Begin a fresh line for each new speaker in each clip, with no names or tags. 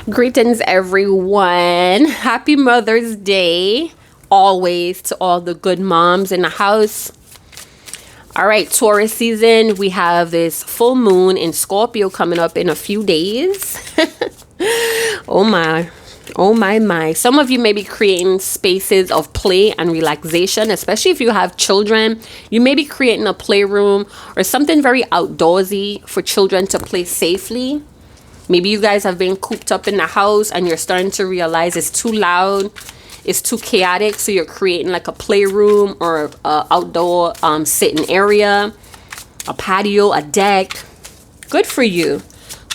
Greetings, everyone. Happy Mother's Day, always, to all the good moms in the house. All right, Taurus season, we have this full moon in Scorpio coming up in a few days. Oh my. Oh my. Some of you may be creating spaces of play and relaxation, especially if you have children. You may be creating a playroom or something very outdoorsy for children to play safely. Maybe you guys have been cooped up in the house and you're starting to realize it's too loud, it's too chaotic. So you're creating like a playroom or a outdoor sitting area, a patio, a deck. Good for you.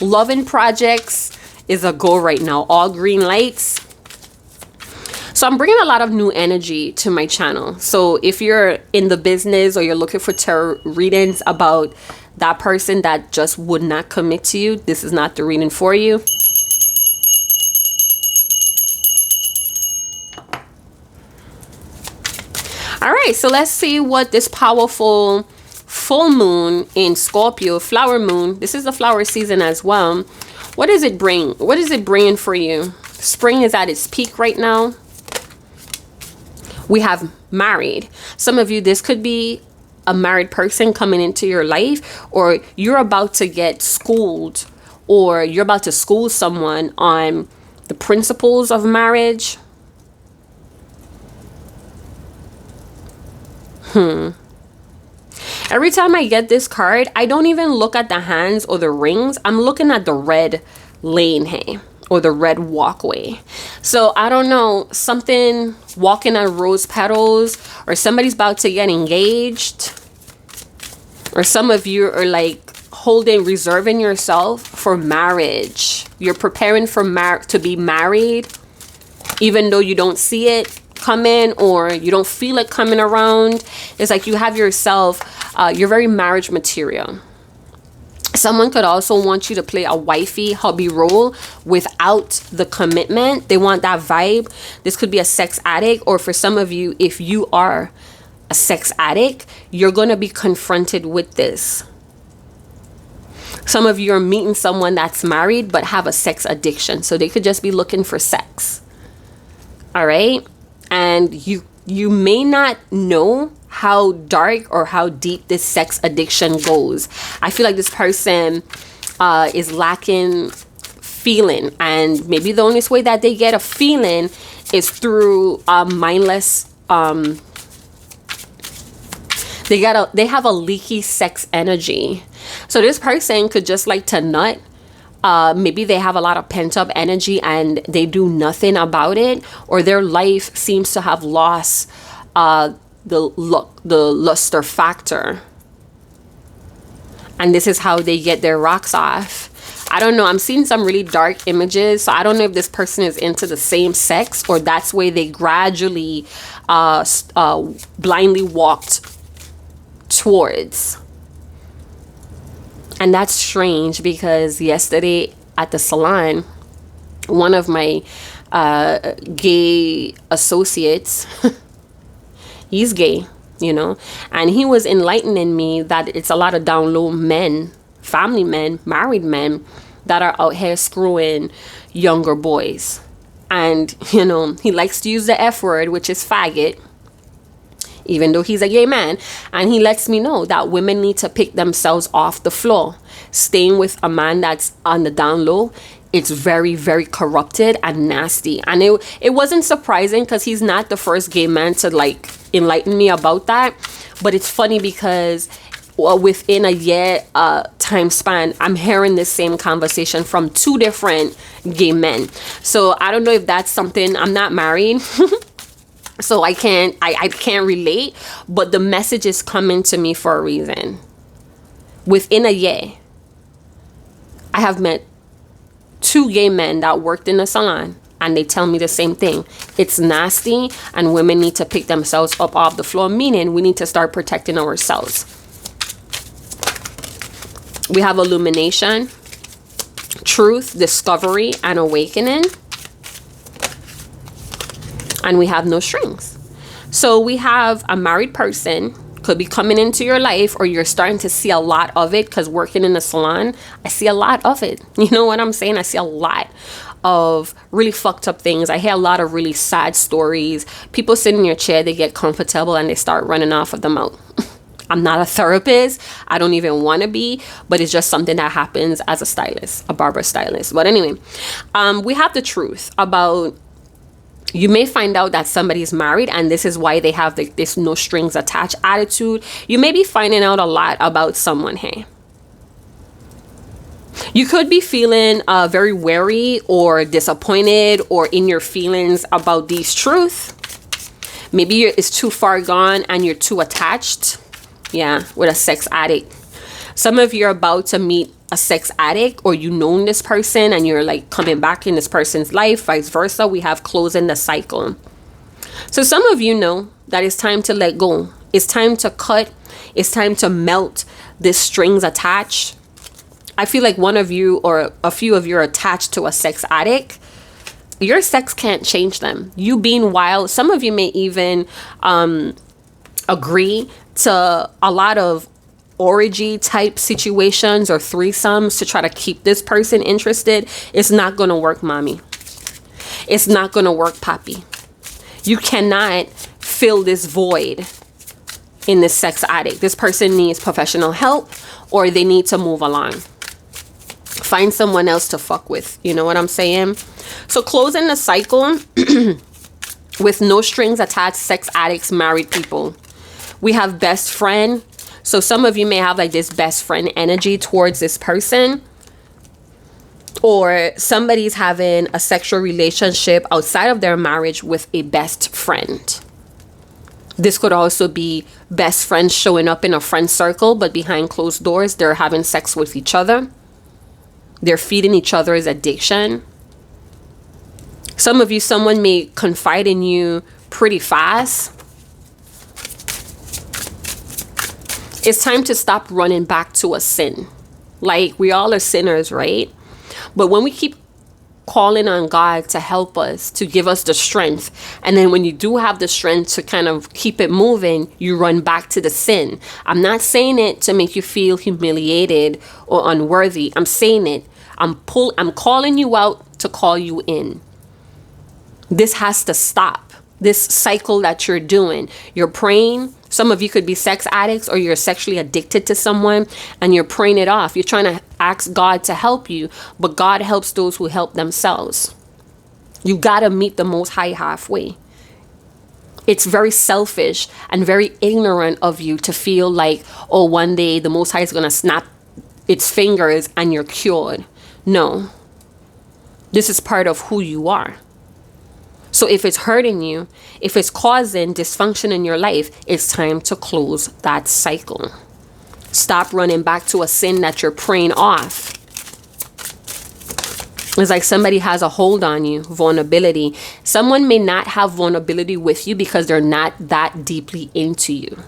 Loving projects is a go right now. All green lights. So I'm bringing a lot of new energy to my channel. So if you're in the business or you're looking for tarot readings about that person that just would not commit to you, this is not the reading for you. All right, so let's see what this powerful full moon in Scorpio, flower moon, this is the flower season as well. What does it bring? What is it bringing for you? Spring is at its peak right now. We have married. Some of you, this could be a married person coming into your life, or you're about to get schooled, or you're about to school someone on the principles of marriage. Every time I get this card, I don't even look at the hands or the rings. I'm looking at the red lane hay or the red walkway. So I don't know, something walking on rose petals, or somebody's about to get engaged, or some of you are like reserving yourself for marriage. You're preparing for to be married, even though you don't see it coming or you don't feel it coming around. It's like you have yourself, you're very marriage material. Someone could also want you to play a wifey hubby role without the commitment. They want that vibe. This could be a sex addict, or for some of you, if you are a sex addict, you're going to be confronted with this. Some of you are meeting someone that's married but have a sex addiction, so they could just be looking for sex. All right, and you may not know how dark or how deep this sex addiction goes. I feel like this person is lacking feeling, and maybe the only way that they get a feeling is through mindless they have a leaky sex energy. So this person could just like to nut. Maybe they have a lot of pent-up energy and they do nothing about it, or their life seems to have lost the luster factor, and this is how they get their rocks off. I don't know, I'm seeing some really dark images, so I don't know if this person is into the same sex, or that's where they gradually blindly walked towards. And that's strange, because yesterday at the salon, one of my gay associates he's gay, you know, and he was enlightening me that it's a lot of down low men, family men, married men, that are out here screwing younger boys. And, you know, he likes to use the F word, which is faggot, even though he's a gay man. And he lets me know that women need to pick themselves off the floor. Staying with a man that's on the down low, it's very, very corrupted and nasty. And it wasn't surprising, because he's not the first gay man to like enlighten me about that. But it's funny because within a year time span, I'm hearing this same conversation from two different gay men. So I don't know if that's something, I'm not married. So I can't relate, but the message is coming to me for a reason. Within a year, I have met two gay men that worked in a salon, and they tell me the same thing. It's nasty, and women need to pick themselves up off the floor, meaning we need to start protecting ourselves. We have illumination, truth, discovery, and awakening. And we have no strings. So we have a married person could be coming into your life, or you're starting to see a lot of it, because working in the salon, I see a lot of it. You know what I'm saying? I see a lot of really fucked up things. I hear a lot of really sad stories. People sit in your chair, they get comfortable and they start running off of the mouth. I'm not a therapist. I don't even want to be, but it's just something that happens as a stylist, a barber stylist. But anyway, we have the truth about, you may find out that somebody's married and this is why they have this no strings attached attitude. You may be finding out a lot about someone, hey. You could be feeling very wary or disappointed or in your feelings about these truth. Maybe it's too far gone and you're too attached. Yeah, with a sex addict. Some of you are about to meet a sex addict, or you know this person and you're like coming back in this person's life, vice versa. We have closing the cycle. So some of you know that it's time to let go. It's time to cut. It's time to melt this strings attached. I feel like one of you or a few of you are attached to a sex addict. Your sex can't change them. You being wild. Some of you may even agree to a lot of orgy type situations or threesomes to try to keep this person interested. It's not going to work, mommy. It's not going to work, papi. You cannot fill this void in this sex addict. This person needs professional help or they need to move along. Find someone else to fuck with. You know what I'm saying? So closing the cycle with no strings attached, sex addicts, married people. We have best friend. So some of you may have like this best friend energy towards this person. Or somebody's having a sexual relationship outside of their marriage with a best friend. This could also be best friends showing up in a friend circle, but behind closed doors, they're having sex with each other. They're feeding each other's addiction. Some of you, someone may confide in you pretty fast. It's time to stop running back to a sin. Like, we all are sinners, right? But when we keep calling on God to help us, to give us the strength, and then when you do have the strength to kind of keep it moving, you run back to the sin. I'm not saying it to make you feel humiliated or unworthy. I'm saying it. I'm calling you out to call you in. This has to stop. This cycle that you're doing. You're praying. Some of you could be sex addicts or you're sexually addicted to someone and you're praying it off. You're trying to ask God to help you, but God helps those who help themselves. You got to meet the Most High halfway. It's very selfish and very ignorant of you to feel like, oh, one day the Most High is going to snap its fingers and you're cured. No. This is part of who you are. So if it's hurting you, if it's causing dysfunction in your life, it's time to close that cycle. Stop running back to a sin that you're praying off. It's like somebody has a hold on you, vulnerability. Someone may not have vulnerability with you because they're not that deeply into you.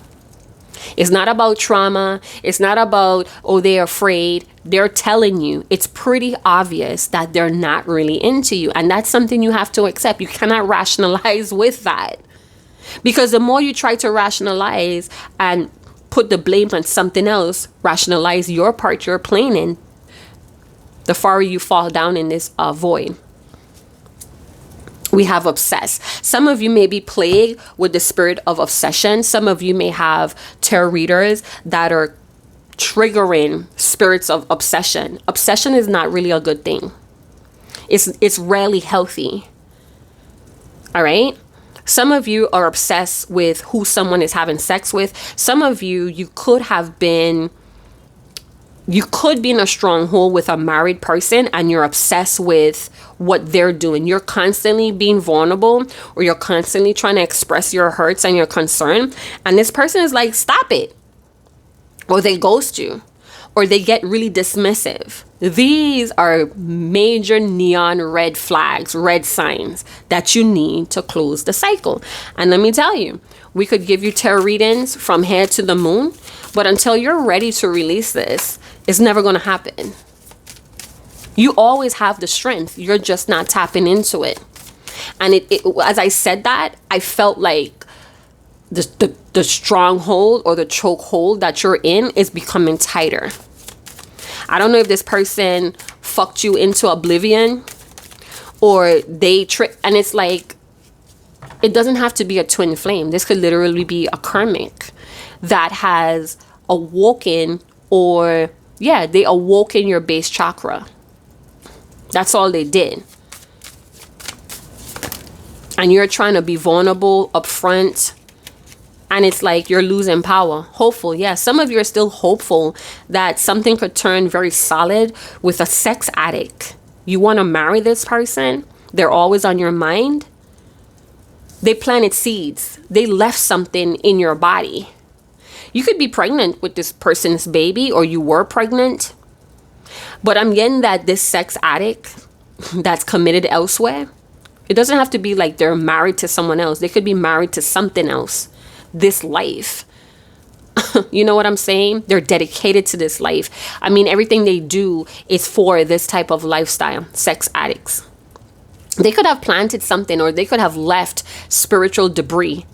It's not about trauma. It's not about, oh, they're afraid. They're telling you. It's pretty obvious that they're not really into you. And that's something you have to accept. You cannot rationalize with that. Because the more you try to rationalize and put the blame on something else, rationalize your part you're playing in, the farther you fall down in this void. We have obsessed. Some of you may be plagued with the spirit of obsession. Some of you may have tarot readers that are triggering spirits of obsession. Obsession is not really a good thing. It's rarely healthy. All right? Some of you are obsessed with who someone is having sex with. Some of you could be in a stronghold with a married person and you're obsessed with what they're doing. You're constantly being vulnerable or you're constantly trying to express your hurts and your concern. And this person is like, stop it. Or they ghost you or they get really dismissive. These are major neon red flags, red signs that you need to close the cycle. And let me tell you, we could give you tarot readings from here to the moon, but until you're ready to release this, it's never going to happen. You always have the strength. You're just not tapping into it. And it as I said that, I felt like the stronghold or the chokehold that you're in is becoming tighter. I don't know if this person fucked you into oblivion or they trick, and it's like, it doesn't have to be a twin flame. This could literally be a karmic that has awoken, or yeah, they awoke in your base chakra. That's all they did. And you're trying to be vulnerable, upfront, and it's like you're losing power. Hopeful, yeah. Some of you are still hopeful that something could turn very solid with a sex addict. You want to marry this person. They're always on your mind. They planted seeds. They left something in your body. You could be pregnant with this person's baby, or you were pregnant. But I'm getting that this sex addict that's committed elsewhere, it doesn't have to be like they're married to someone else. They could be married to something else. This life. You know what I'm saying? They're dedicated to this life. I mean, everything they do is for this type of lifestyle. Sex addicts. They could have planted something, or they could have left spiritual debris.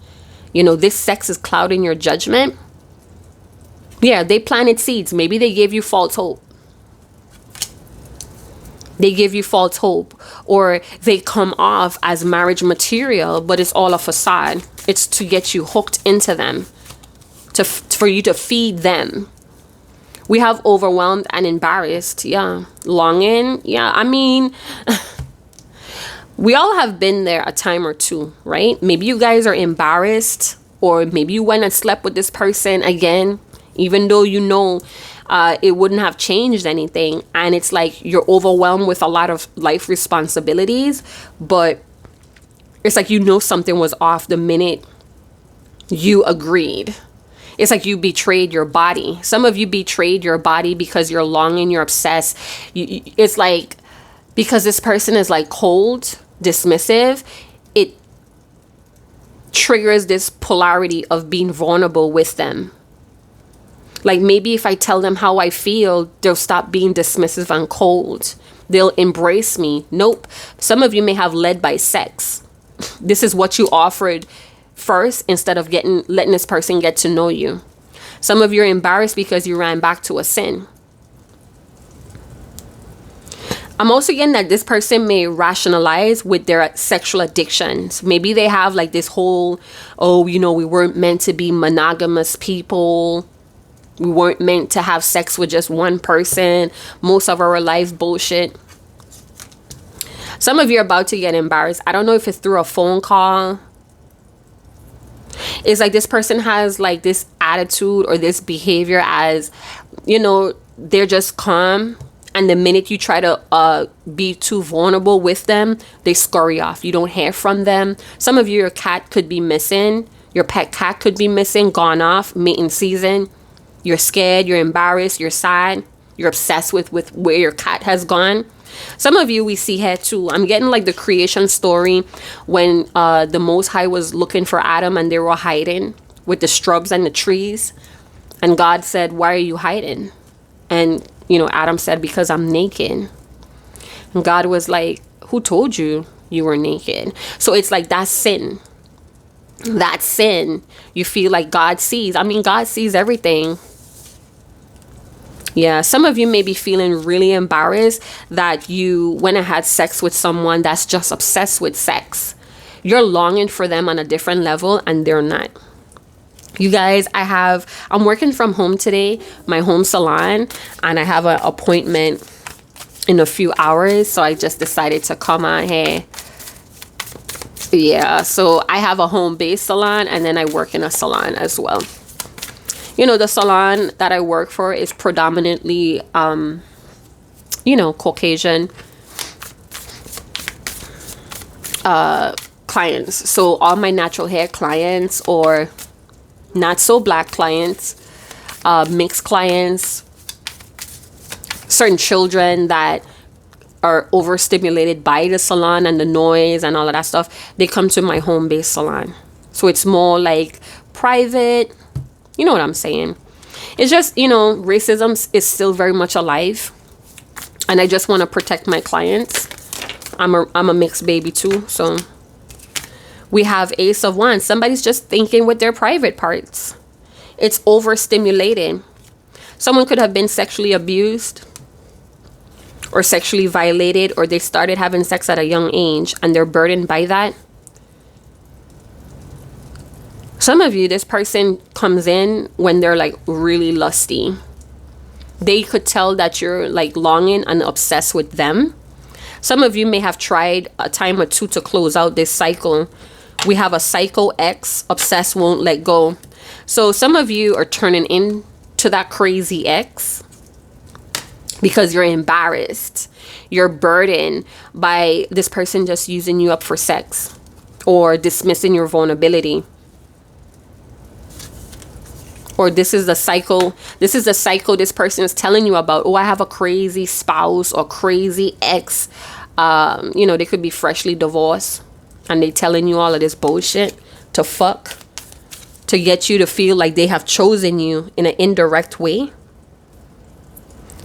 You know, this sex is clouding your judgment. Yeah, they planted seeds. Maybe they gave you false hope. They give you false hope, or they come off as marriage material, but it's all a facade. It's to get you hooked into them, for you to feed them. We have overwhelmed and embarrassed. Yeah. Longing. Yeah. I mean, we all have been there a time or two, right? Maybe you guys are embarrassed, or maybe you went and slept with this person again, even though you know it wouldn't have changed anything. And it's like you're overwhelmed with a lot of life responsibilities, but it's like, you know, something was off the minute you agreed. It's like you betrayed your body. Some of you betrayed your body because you're longing, you're obsessed. It's like, because this person is like cold, dismissive, it triggers this polarity of being vulnerable with them. Like, maybe if I tell them how I feel, they'll stop being dismissive and cold. They'll embrace me. Nope. Some of you may have led by sex. This is what you offered first, instead of letting this person get to know you. Some of you are embarrassed because you ran back to a sin. I'm also getting that this person may rationalize with their sexual addictions. Maybe they have like this whole, oh, you know, we weren't meant to be monogamous people. We weren't meant to have sex with just one person. Most of our life bullshit. Some of you are about to get embarrassed. I don't know if it's through a phone call. It's like this person has like this attitude or this behavior as, you know, they're just calm. And the minute you try to be too vulnerable with them, they scurry off. You don't hear from them. Some of you, your cat could be missing. Your pet cat could be missing, gone off, mating season. You're scared, you're embarrassed, you're sad, you're obsessed with where your cat has gone. Some of you we see here too. I'm getting like the creation story when the Most High was looking for Adam and they were hiding with the shrubs and the trees. And God said, why are you hiding? And, you know, Adam said, because I'm naked. And God was like, who told you you were naked? So it's like that sin. That sin, you feel like God sees. I mean, God sees everything. Yeah, some of you may be feeling really embarrassed that you went and had sex with someone that's just obsessed with sex. You're longing for them on a different level and they're not. You guys, I'm working from home today, my home salon, and I have an appointment in a few hours. So I just decided to come on here. Yeah, so I have a home-based salon and then I work in a salon as well. You know, the salon that I work for is predominantly, you know, Caucasian clients. So all my natural hair clients or not so black clients, mixed clients, certain children that are overstimulated by the salon and the noise and all of that stuff, they come to my home-based salon. So it's more like private. You know what I'm saying? It's just, you know, racism is still very much alive. And I just want to protect my clients. I'm a mixed baby too. So we have Ace of Wands. Somebody's just thinking with their private parts. It's overstimulated. Someone could have been sexually abused. or sexually violated, or they started having sex at a young age and they're burdened by that. Some of you, this person comes in when they're like really lusty. They could tell that you're like longing and obsessed with them. Some of you may have tried a time or two to close out this cycle. We have a psycho ex, obsessed, won't let go. So some of you are turning into that crazy ex because you're embarrassed. You're burdened by this person just using you up for sex or dismissing your vulnerability. Or this is the cycle this person is telling you about. Oh, I have a crazy spouse or crazy ex. They could be freshly divorced and they telling you all of this bullshit to fuck, to get you to feel like they have chosen you in an indirect way.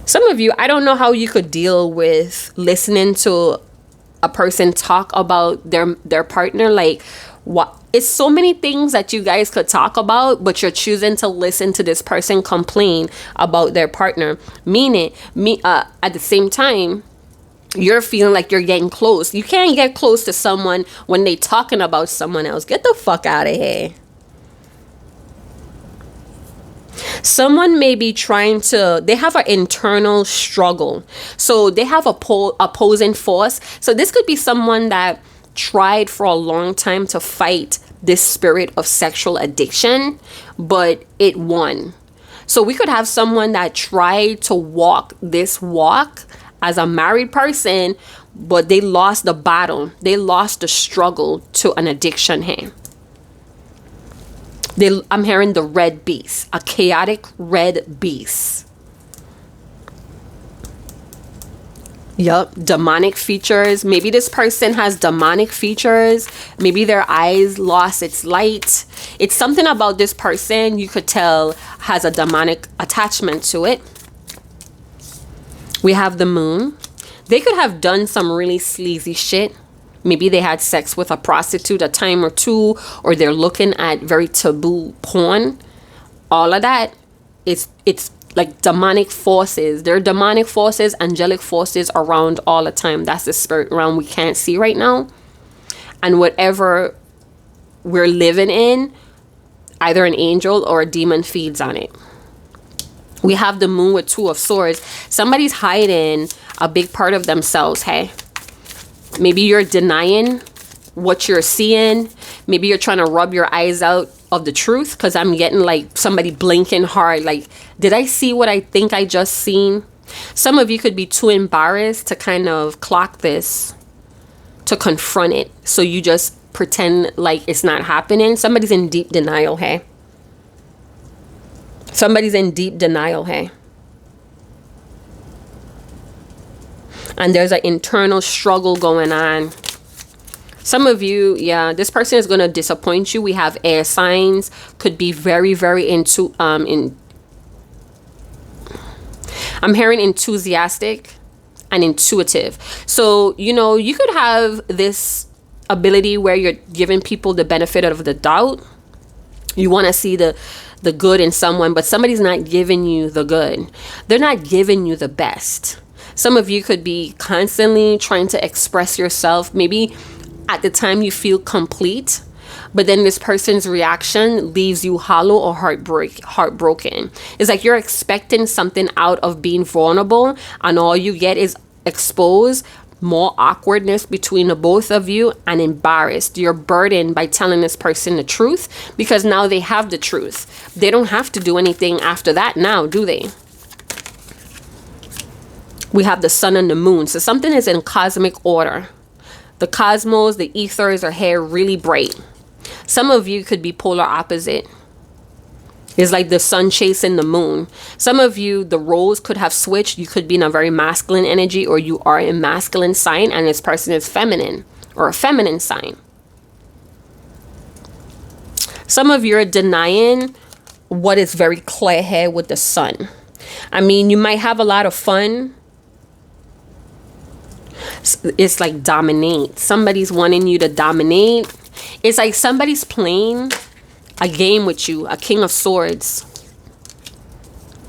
Some of you, I don't know how you could deal with listening to a person talk about their partner. Like, what? It's so many things that you guys could talk about, but you're choosing to listen to this person complain about their partner. At the same time, you're feeling like you're getting close. You can't get close to someone when they talking about someone else. Get the fuck out of here. Someone may be they have an internal struggle. So they have a opposing force. So this could be someone that tried for a long time to fight this spirit of sexual addiction, but it won. So we could have someone that tried to walk this walk as a married person, but they lost the battle. They lost the struggle to an addiction here. I'm hearing the red beast, a chaotic red beast. Yup, demonic features. Maybe this person has demonic features. Maybe their eyes lost its light. It's something about this person you could tell has a demonic attachment to it. We have the moon. They could have done some really sleazy shit. Maybe they had sex with a prostitute a time or two, or they're looking at very taboo porn. All of that, it's like demonic forces. There are demonic forces, angelic forces around all the time. That's the spirit realm we can't see right now. And whatever we're living in, either an angel or a demon feeds on it. We have the moon with Two of Swords. Somebody's hiding a big part of themselves, hey? Maybe you're denying what you're seeing. Maybe you're trying to rub your eyes out of the truth, because I'm getting like somebody blinking hard. Like, did I see what I think I just seen? Some of you could be too embarrassed to kind of clock this, to confront it. So you just pretend like it's not happening. Somebody's in deep denial, hey? Somebody's in deep denial, hey? And there's an internal struggle going on. Some of you, yeah, this person is going to disappoint you. We have air signs, could be very, very I'm hearing enthusiastic and intuitive. So, you could have this ability where you're giving people the benefit of the doubt. You want to see the good in someone, but somebody's not giving you the good. They're not giving you the best. Some of you could be constantly trying to express yourself. Maybe at the time you feel complete, but then this person's reaction leaves you hollow or heartbroken. It's like you're expecting something out of being vulnerable, and all you get is exposed, more awkwardness between the both of you, and embarrassed. You're burdened by telling this person the truth because now they have the truth. They don't have to do anything after that now, do they? We have the sun and the moon. So something is in cosmic order. The cosmos, the ethers are here really bright. Some of you could be polar opposite. It's like the sun chasing the moon. Some of you, the roles could have switched. You could be in a very masculine energy, or you are a masculine sign and this person is feminine, or a feminine sign. Some of you are denying what is very clear here with the sun. I mean, you might have a lot of fun. It's like dominate. Somebody's wanting you to dominate. It's like somebody's playing a game with you, a King of Swords.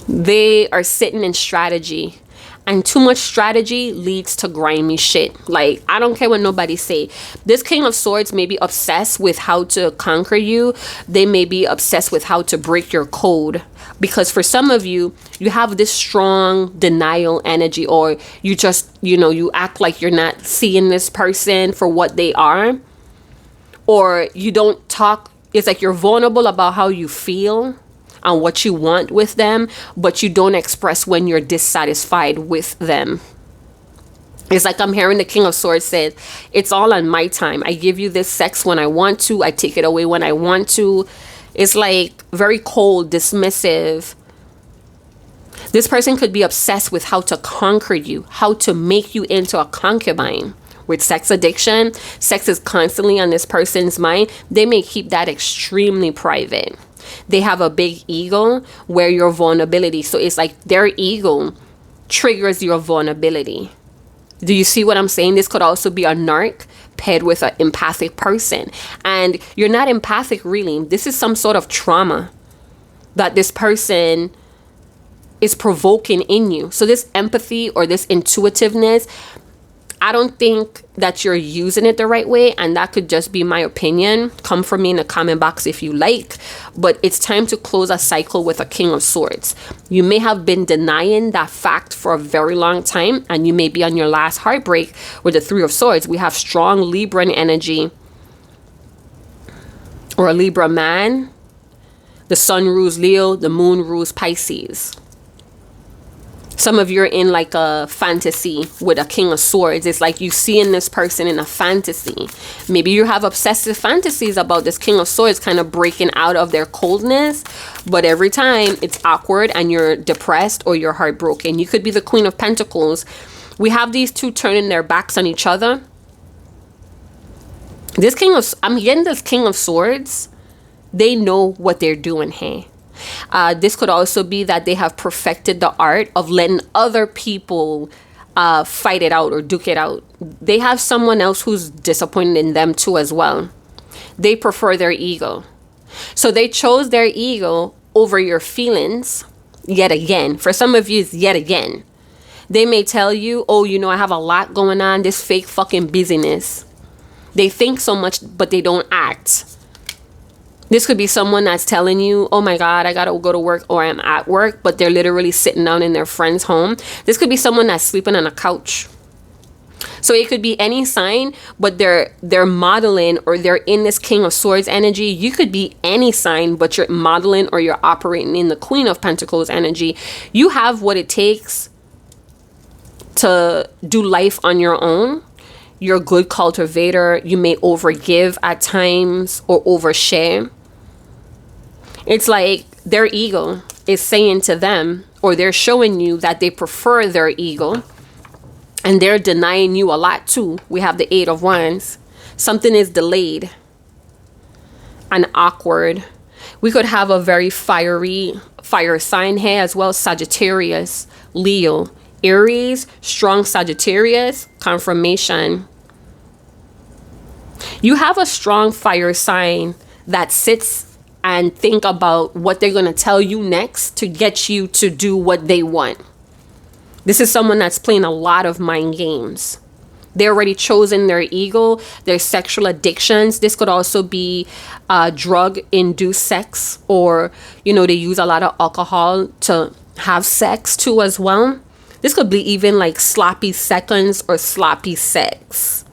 They are sitting in strategy, And too much strategy leads to grimy shit. Like, I don't care what nobody say. This King of Swords may be obsessed with how to conquer you. They may be obsessed with how to break your code. Because for some of you, you have this strong denial energy, or you just, you act like you're not seeing this person for what they are. Or you don't talk. It's like you're vulnerable about how you feel and what you want with them, but you don't express when you're dissatisfied with them. It's like I'm hearing the King of Swords say, it's all on my time. I give you this sex when I want to. I take it away when I want to. It's like very cold, dismissive. This person could be obsessed with how to conquer you, how to make you into a concubine. With sex addiction, sex is constantly on this person's mind. They may keep that extremely private. They have a big ego where your vulnerability. So it's like their ego triggers your vulnerability. Do you see what I'm saying? This could also be a narc paired with an empathic person. And you're not empathic really. This is some sort of trauma that this person is provoking in you. So this empathy or this intuitiveness, I don't think that you're using it the right way, and that could just be my opinion. Come for me in the comment box if you like, but it's time to close a cycle with a King of Swords. You may have been denying that fact for a very long time, and you may be on your last heartbreak with the Three of Swords. We have strong Libran energy, or a Libra man. The sun rules Leo, the moon rules Pisces. Some of you are in like a fantasy with a King of Swords. It's like you seeing this person in a fantasy. Maybe you have obsessive fantasies about this King of Swords kind of breaking out of their coldness. But every time it's awkward and you're depressed or you're heartbroken. You could be the Queen of Pentacles. We have these two turning their backs on each other. I'm getting this King of Swords. They know what they're doing, hey. This could also be that they have perfected the art of letting other people fight it out or duke it out. They have someone else who's disappointed in them too as well. They prefer their ego. So they chose their ego over your feelings yet again. For some of you, it's yet again. They may tell you, oh, I have a lot going on, this fake fucking busyness. They think so much, but they don't act. This could be someone that's telling you, oh my God, I gotta go to work, or I'm at work, but they're literally sitting down in their friend's home. This could be someone that's sleeping on a couch. So it could be any sign, but they're modeling, or they're in this King of Swords energy. You could be any sign, but you're modeling or you're operating in the Queen of Pentacles energy. You have what it takes to do life on your own. You're a good cultivator. You may overgive at times or overshare. It's like their ego is saying to them, or they're showing you that they prefer their ego, and they're denying you a lot too. We have the Eight of Wands. Something is delayed and awkward. We could have a very fiery fire sign here as well. Sagittarius, Leo, Aries, strong Sagittarius, confirmation. You have a strong fire sign that sits and think about what they're going to tell you next to get you to do what they want. This is someone that's playing a lot of mind games. They already chosen their ego, their sexual addictions. This could also be drug-induced sex, or, they use a lot of alcohol to have sex too as well. This could be even like sloppy seconds or sloppy sex.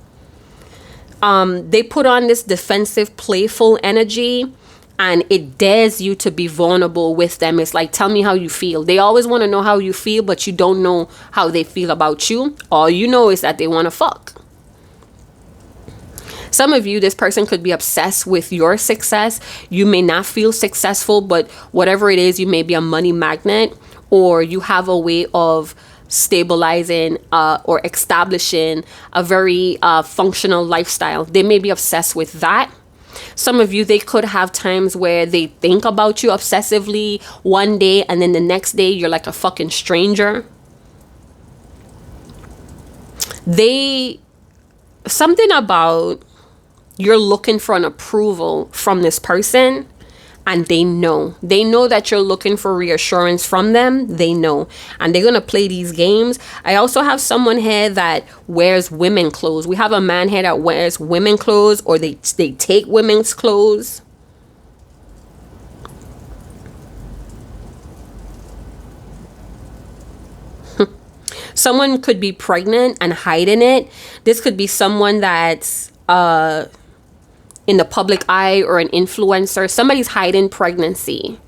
They put on this defensive, playful energy, and it dares you to be vulnerable with them. It's like, tell me how you feel. They always want to know how you feel, but you don't know how they feel about you. All you know is that they want to fuck. Some of you, this person could be obsessed with your success. You may not feel successful, but whatever it is, you may be a money magnet, or you have a way of stabilizing or establishing a very functional lifestyle. They may be obsessed with that. Some of you, they could have times where they think about you obsessively one day, and then the next day you're like a fucking stranger. Something about you're looking for an approval from this person, And they know that you're looking for reassurance from them. They know, and they're gonna play these games. I also have someone here that wears women clothes. We have a man here that wears women clothes, or they take women's clothes. Someone could be pregnant and hiding it. This could be someone that's in the public eye, or an influencer. Somebody's hiding pregnancy.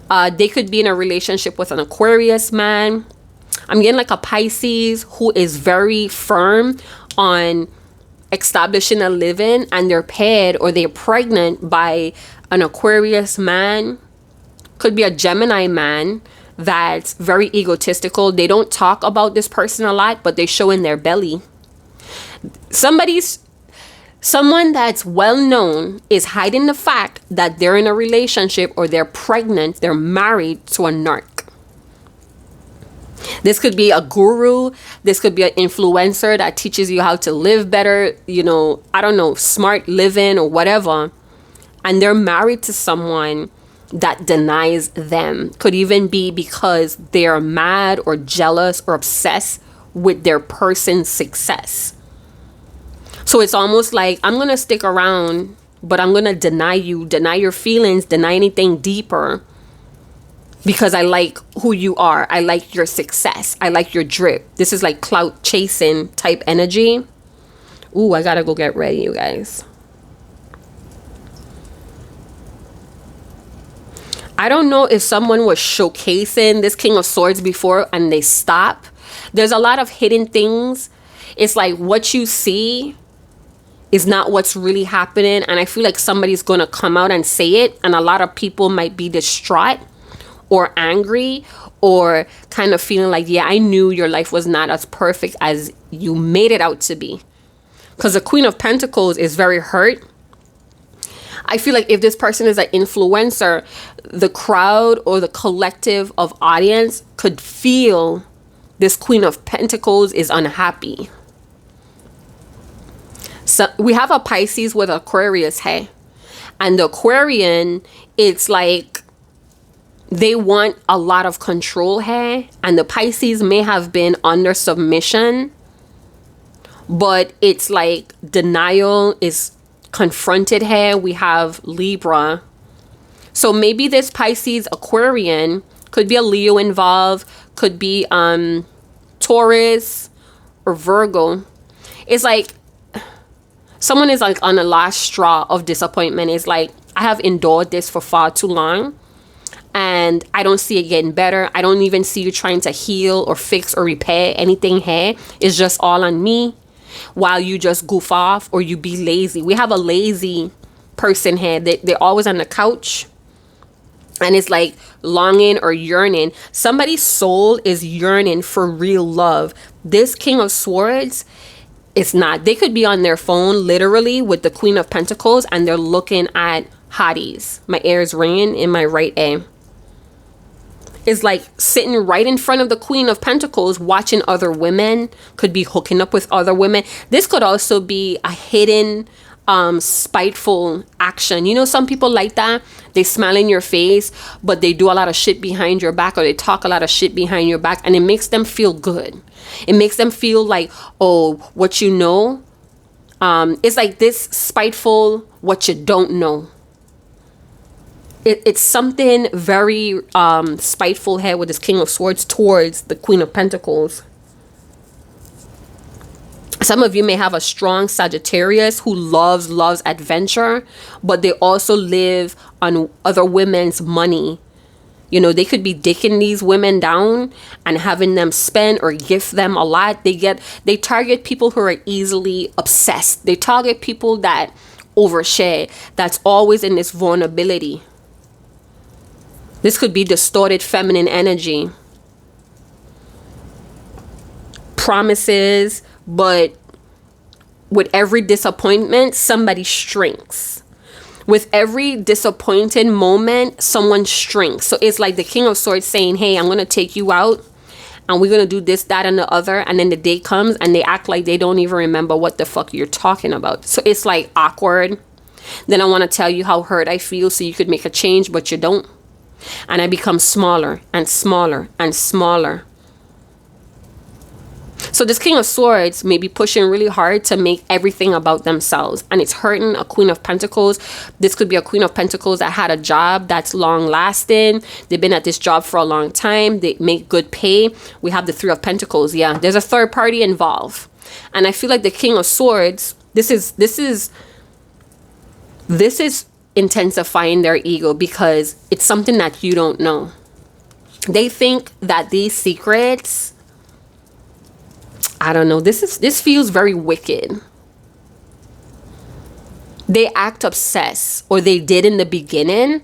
They could be in a relationship with an Aquarius man. I'm getting like a Pisces who is very firm on establishing a living, and they're paired or they're pregnant by an Aquarius man. Could be a Gemini man that's very egotistical. They don't talk about this person a lot, but they show in their belly. Someone that's well known is hiding the fact that they're in a relationship, or they're pregnant, they're married to a narc. This could be a guru. This could be an influencer that teaches you how to live better, I don't know, smart living or whatever. And they're married to someone that denies them. Could even be because they're mad or jealous or obsessed with their person's success. So it's almost like, I'm going to stick around, but I'm going to deny you, deny your feelings, deny anything deeper, because I like who you are. I like your success. I like your drip. This is like clout chasing type energy. Ooh, I got to go get ready, you guys. I don't know if someone was showcasing this King of Swords before and they stop. There's a lot of hidden things. It's like what you see is not what's really happening. And I feel like somebody's going to come out and say it. And a lot of people might be distraught or angry, or kind of feeling like, yeah, I knew your life was not as perfect as you made it out to be. Because the Queen of Pentacles is very hurt. I feel like if this person is an influencer, the crowd or the collective of audience could feel this Queen of Pentacles is unhappy. So we have a Pisces with Aquarius, hey? And the Aquarian, it's like they want a lot of control here. And the Pisces may have been under submission, but it's like denial is confronted here. We have Libra. So maybe this Pisces Aquarian could be a Leo involved, could be Taurus or Virgo. It's like someone is like on the last straw of disappointment. It's like, I have endured this for far too long and I don't see it getting better. I don't even see you trying to heal or fix or repair anything here. It's just all on me, while you just goof off or you be lazy. We have a lazy person here. They're always on the couch, and it's like longing or yearning. Somebody's soul is yearning for real love. This King of Swords, it's not. They could be on their phone literally with the Queen of Pentacles, and they're looking at hotties. My Aries ringing in my right A. Is like sitting right in front of the Queen of Pentacles, watching other women, could be hooking up with other women. This could also be a hidden spiteful action. Some people like that. They smile in your face, but they do a lot of shit behind your back, or they talk a lot of shit behind your back, and it makes them feel good. It makes them feel like, oh, what you know. It's like this spiteful, what you don't know. It's something very spiteful here with this King of Swords towards the Queen of Pentacles. Some of you may have a strong Sagittarius who loves adventure, but they also live on other women's money. They could be dicking these women down and having them spend or gift them a lot. They target people who are easily obsessed. They target people that overshare, that's always in this vulnerability. This could be distorted feminine energy. Promises, but with every disappointment, somebody shrinks. With every disappointed moment, someone shrinks. So it's like the King of Swords saying, hey, I'm going to take you out and we're going to do this, that, and the other. And then the day comes and they act like they don't even remember what the fuck you're talking about. So it's like awkward. Then I want to tell you how hurt I feel so you could make a change, but you don't. And I become smaller and smaller and smaller. So this King of Swords may be pushing really hard to make everything about themselves, and it's hurting a Queen of Pentacles. This could be a Queen of Pentacles that had a job that's long lasting. They've been at this job for a long time. They make good pay. We have the Three of Pentacles. Yeah, there's a third party involved. And I feel like the King of Swords, this is intensifying their ego because it's something that you don't know. They think that these secrets, I don't know, this feels very wicked. They act obsessed, or they did in the beginning,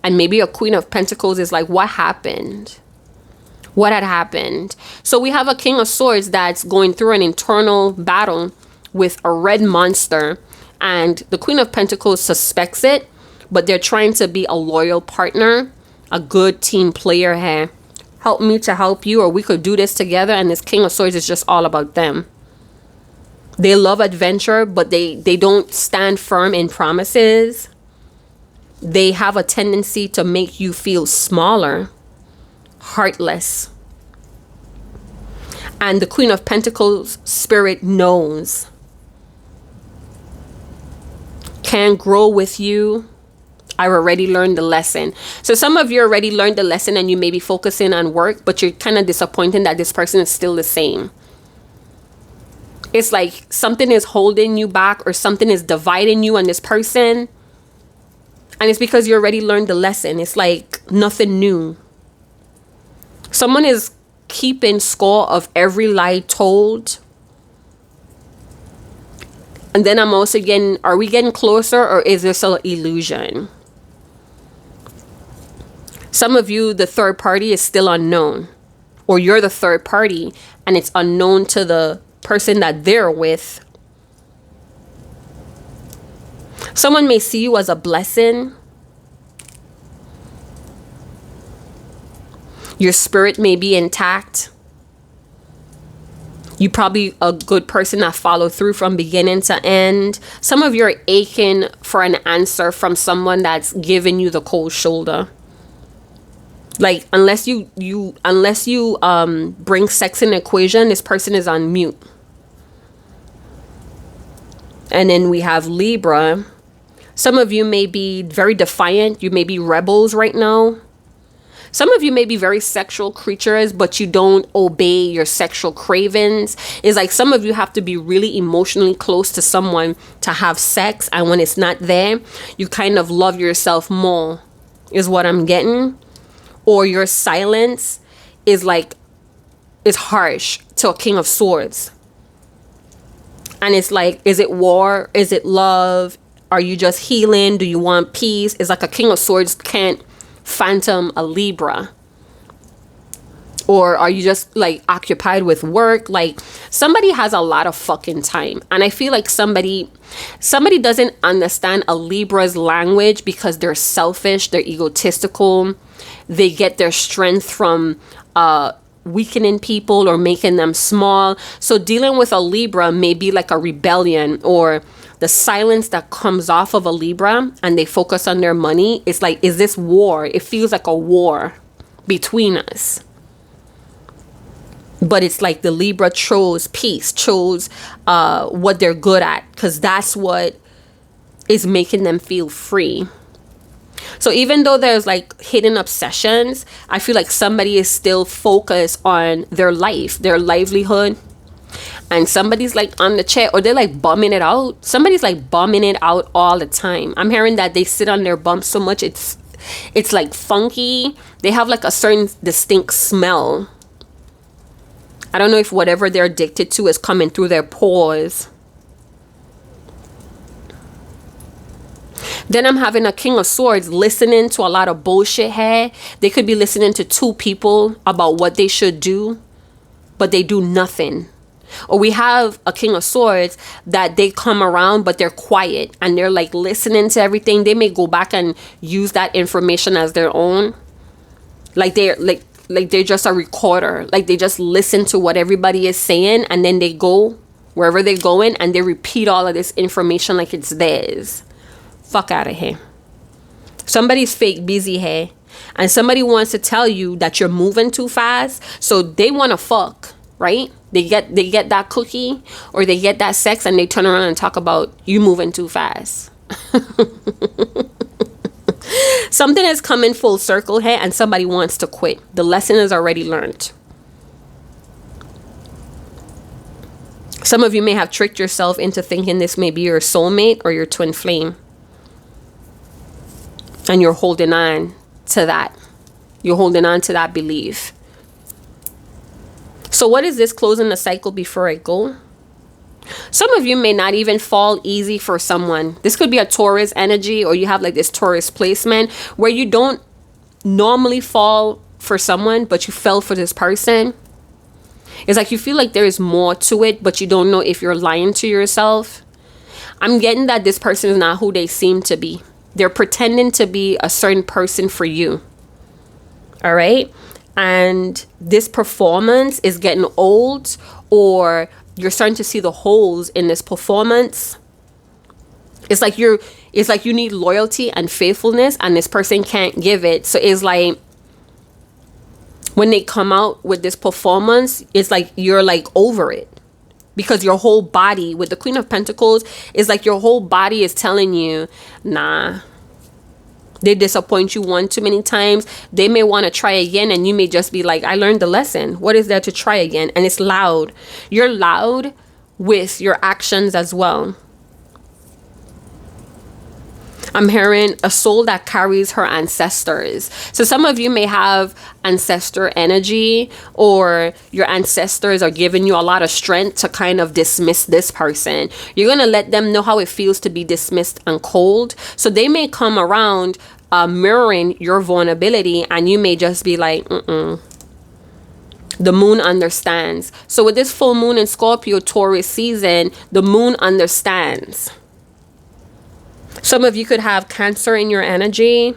and maybe a Queen of Pentacles is like, what happened? What had happened? So we have a King of Swords that's going through an internal battle with a red monster, and the Queen of Pentacles suspects it, but they're trying to be a loyal partner, a good team player here. Help me to help you, or we could do this together. And this King of Swords is just all about them. They love adventure, but they don't stand firm in promises. They have a tendency to make you feel smaller, heartless. And the Queen of Pentacles spirit knows. Can grow with you. I already learned the lesson. So some of you already learned the lesson and you may be focusing on work, but you're kind of disappointed that this person is still the same. It's like something is holding you back, or something is dividing you and this person. And it's because you already learned the lesson. It's like nothing new. Someone is keeping score of every lie told. And then I'm also getting, are we getting closer, or is this an illusion? Some of you, the third party is still unknown, or you're the third party and it's unknown to the person that they're with. Someone may see you as a blessing. Your spirit may be intact. You're probably a good person that followed through from beginning to end. Some of you are aching for an answer from someone that's giving you the cold shoulder. Like, unless you bring sex in the equation, this person is on mute. And then we have Libra. Some of you may be very defiant. You may be rebels right now. Some of you may be very sexual creatures, but you don't obey your sexual cravings. It's like some of you have to be really emotionally close to someone to have sex. And when it's not there, you kind of love yourself more, is what I'm getting. Or your silence is harsh to a King of Swords. And it's like, is it war? Is it love? Are you just healing? Do you want peace? It's like a King of Swords can't phantom a Libra. Or are you just like occupied with work? Like, somebody has a lot of fucking time. And I feel like somebody doesn't understand a Libra's language because they're selfish, they're egotistical. They get their strength from weakening people or making them small. So dealing with a Libra may be like a rebellion, or the silence that comes off of a Libra and they focus on their money. It's like, is this war? It feels like a war between us. But it's like the Libra chose peace, chose what they're good at, because that's what is making them feel free. So even though there's like hidden obsessions, I feel like somebody is still focused on their life, their livelihood. And somebody's like on the chair, or they're like bumming it out. Somebody's like bumming it out all the time. I'm hearing that they sit on their bum so much it's like funky. They have like a certain distinct smell. I don't know if whatever they're addicted to is coming through their pores. Then I'm having a King of Swords listening to a lot of bullshit here. They could be listening to two people about what they should do, but they do nothing. Or we have a King of Swords that they come around, but they're quiet and they're like listening to everything. They may go back and use that information as their own. Like they're just a recorder. Like they just listen to what everybody is saying, and then they go wherever they're going and they repeat all of this information like it's theirs. Fuck out of here. Somebody's fake busy here, and somebody wants to tell you that you're moving too fast, so they want to fuck, right? They get that cookie or they get that sex, and they turn around and talk about you moving too fast. Something is coming full circle here, and somebody wants to quit. The lesson is already learned. Some of you may have tricked yourself into thinking this may be your soulmate or your twin flame. And you're holding on to that. You're holding on to that belief. So what is this closing the cycle before I go? Some of you may not even fall easy for someone. This could be a Taurus energy, or you have like this Taurus placement where you don't normally fall for someone, but you fell for this person. It's like you feel like there is more to it, but you don't know if you're lying to yourself. I'm getting that this person is not who they seem to be. They're pretending to be a certain person for you. All right? And this performance is getting old, or you're starting to see the holes in this performance. It's like you need loyalty and faithfulness, and this person can't give it. So it's like when they come out with this performance, it's like you're like over it, because your whole body, with the Queen of Pentacles, is like your whole body is telling you, nah. They disappoint you one too many times. They may want to try again, and you may just be like, I learned the lesson. What is there to try again? And it's loud. You're loud with your actions as well. I'm hearing a soul that carries her ancestors. So some of you may have ancestor energy, or your ancestors are giving you a lot of strength to kind of dismiss this person. You're going to let them know how it feels to be dismissed and cold. So they may come around mirroring your vulnerability, and you may just be like, The moon understands. So with this full moon in Scorpio Taurus season, the moon understands. Some of you could have Cancer in your energy.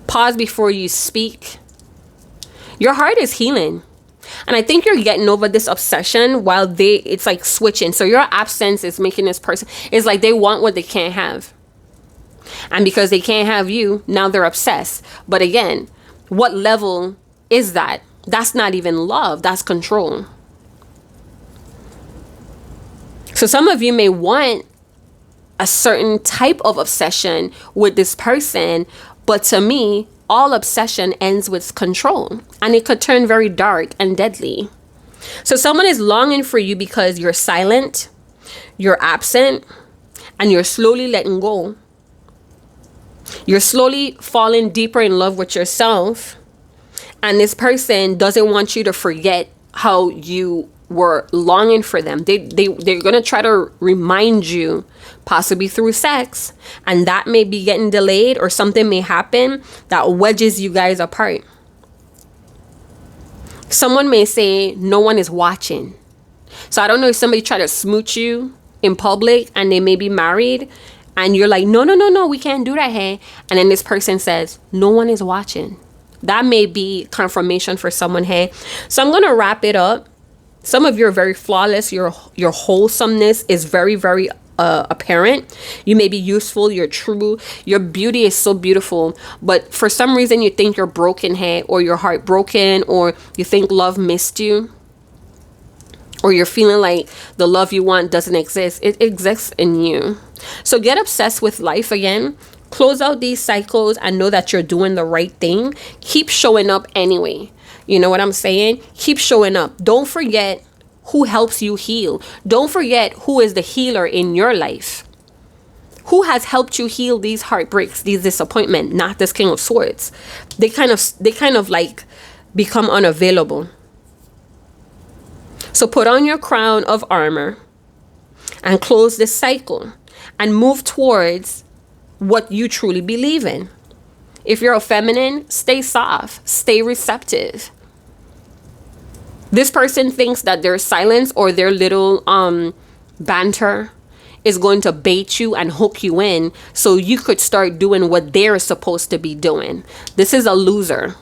Pause before you speak. Your heart is healing. And I think you're getting over this obsession while it's like switching. So your absence is making this person, it's like they want what they can't have. And because they can't have you, now they're obsessed. But again, what level is that? That's not even love. That's control. So some of you may want a certain type of obsession with this person, but to me, all obsession ends with control, and it could turn very dark and deadly. So someone is longing for you because you're silent, you're absent, and you're slowly letting go. You're slowly falling deeper in love with yourself, and this person doesn't want you to forget how you were longing for them. They're going to try to remind you, possibly through sex, and that may be getting delayed, or something may happen that wedges you guys apart. Someone may say no one is watching. So I don't know if somebody tried to smooch you in public and they may be married, and you're like, no, we can't do that, hey. And then this person says no one is watching. That may be confirmation for someone, hey. So I'm going to wrap it up. Some of you are very flawless. Your wholesomeness is very, very apparent. You may be useful. You're true. Your beauty is so beautiful. But for some reason, you think you're broken, hey, or you're heartbroken, or you think love missed you, or you're feeling like the love you want doesn't exist. It exists in you. So get obsessed with life again. Close out these cycles and know that you're doing the right thing. Keep showing up anyway. You know what I'm saying? Keep showing up. Don't forget who helps you heal. Don't forget who is the healer in your life. Who has helped you heal these heartbreaks, these disappointments, not this King of Swords. They kind of like become unavailable. So put on your crown of armor and close this cycle and move towards what you truly believe in. If you're a feminine, stay soft, stay receptive. This person thinks that their silence or their little banter is going to bait you and hook you in so you could start doing what they're supposed to be doing. This is a loser.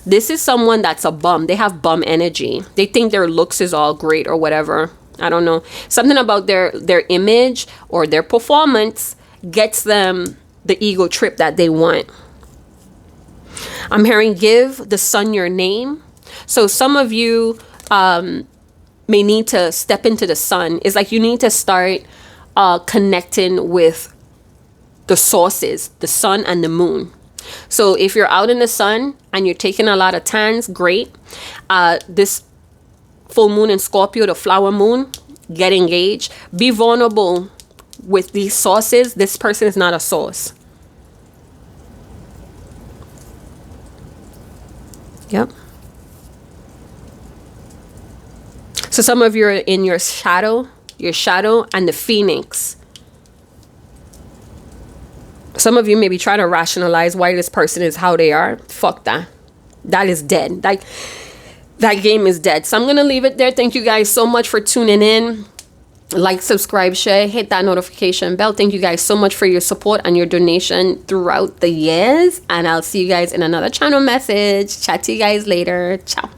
This is someone that's a bum. They have bum energy. They think their looks is all great or whatever. I don't know. Something about their image or their performance gets them the ego trip that they want. I'm hearing give the sun your name. So some of you may need to step into the sun. It's like you need to start connecting with the sources, the sun and the moon. So if you're out in the sun and you're taking a lot of tans, great. This full moon in Scorpio, the flower moon, get engaged. Be vulnerable with these sources. This person is not a source. Yep. So some of you are in your shadow and the phoenix. Some of you may be trying to rationalize why this person is how they are. Fuck that. That is dead. That game is dead. So I'm going to leave it there. Thank you guys so much for tuning in. Like, subscribe, share, hit that notification bell. Thank you guys so much for your support and your donation throughout the years. And I'll see you guys in another channel message. Chat to you guys later. Ciao.